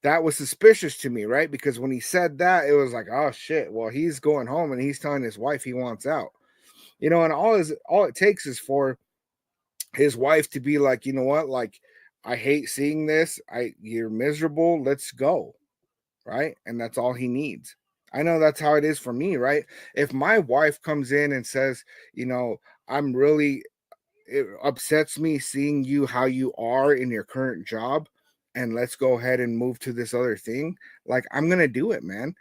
that was suspicious to me, right? Because when he said that, it was like, oh shit, well, he's going home and he's telling his wife he wants out. And all it takes is for his wife to be like, you know what, like, I hate seeing this. You're miserable. Let's go. Right. And that's all he needs. I know that's how it is for me, right? If my wife comes in and says, you know, I'm really, it upsets me seeing you how you are in your current job, and let's go ahead and move to this other thing. Like, I'm going to do it, man.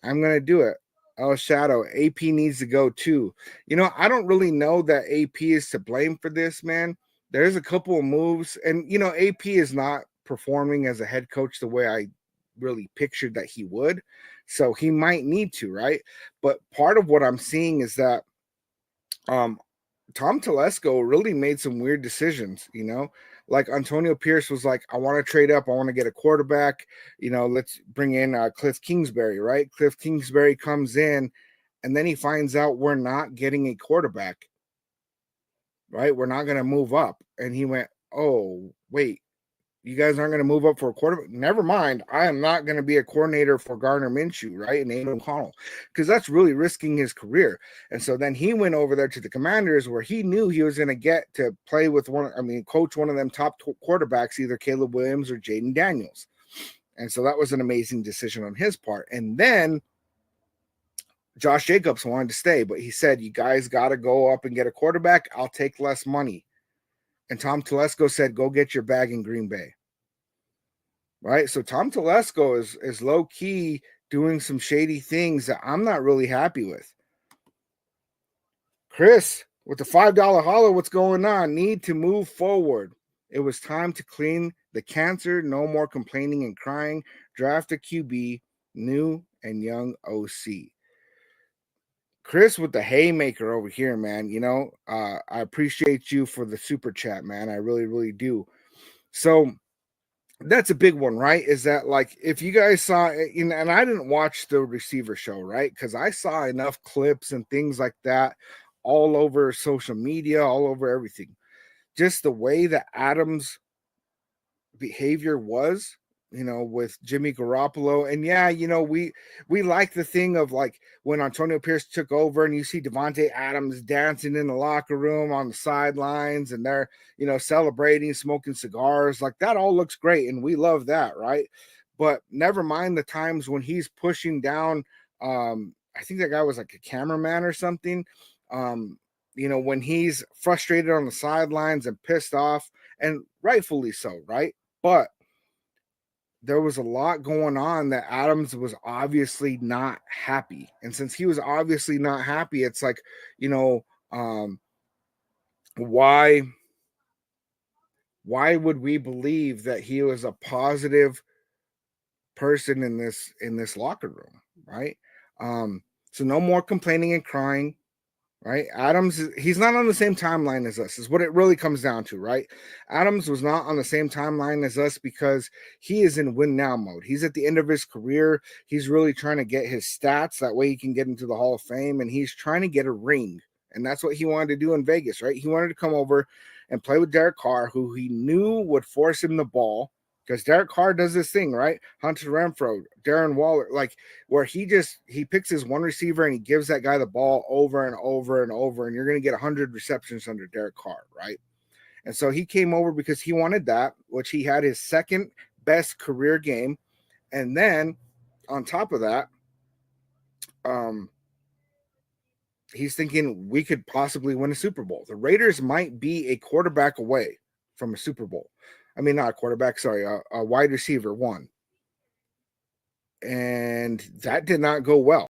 I'm going to do it. Oh, Shadow, AP needs to go too. I don't really know that AP is to blame for this, man. There's a couple of moves, and AP is not performing as a head coach the way I really pictured that he would. So he might need to, right? But part of what I'm seeing is that um Tom Telesco really made some weird decisions. Like Antonio Pierce was like, I want to trade up. I want to get a quarterback. Let's bring in Cliff Kingsbury, right? Cliff Kingsbury comes in, and then he finds out we're not getting a quarterback, right? We're not going to move up. And he went, oh, wait, you guys aren't going to move up for a quarterback? Never mind. I am not going to be a coordinator for Gardner Minshew, right? And Aiden O'Connell, because that's really risking his career. And so then he went over there to the Commanders, where he knew he was going to get to play with coach one of them top quarterbacks, either Caleb Williams or Jaden Daniels. And so that was an amazing decision on his part. And then Josh Jacobs wanted to stay, but he said, you guys got to go up and get a quarterback. I'll take less money. And Tom Telesco said, go get your bag in Green Bay. Right? So Tom Telesco is low-key doing some shady things that I'm not really happy with. Chris, with the $5 holler, what's going on? Need to move forward. It was time to clean the cancer. No more complaining and crying. Draft a QB, new and young OC. Chris with the haymaker over here, man. I appreciate you for the super chat, man. I really, really do. So that's a big one, right? Is that, like, if you guys saw, and I didn't watch the receiver show, right? Because I saw enough clips and things like that all over social media, all over everything. Just the way that Adams' behavior was, with Jimmy Garoppolo. And yeah, we like the thing of, like, when Antonio Pierce took over and you see Devontae Adams dancing in the locker room on the sidelines, and they're, celebrating, smoking cigars. Like, that all looks great, and we love that, right? But never mind the times when he's pushing down, I think that guy was like a cameraman or something. When he's frustrated on the sidelines and pissed off, and rightfully so, right? But there was a lot going on that Adams was obviously not happy. And since he was obviously not happy, it's like, why would we believe that he was a positive person in this locker room, right? So no more complaining and crying. Right? Adams, he's not on the same timeline as us, is what it really comes down to, right? Adams was not on the same timeline as us because he is in win now mode. He's at the end of his career. He's really trying to get his stats. That way he can get into the Hall of Fame, and he's trying to get a ring. And that's what he wanted to do in Vegas, right? He wanted to come over and play with Derek Carr, who he knew would force him the ball. Because Derek Carr does this thing, right? Hunter Renfrow, Darren Waller, like, where he picks his one receiver and he gives that guy the ball over and over and over, and you're going to get 100 receptions under Derek Carr, right? And so he came over because he wanted that, which he had his second best career game. And then on top of that, he's thinking we could possibly win a Super Bowl. The Raiders might be a quarterback away from a Super Bowl. I mean, not a quarterback, sorry, a wide receiver one. And that did not go well.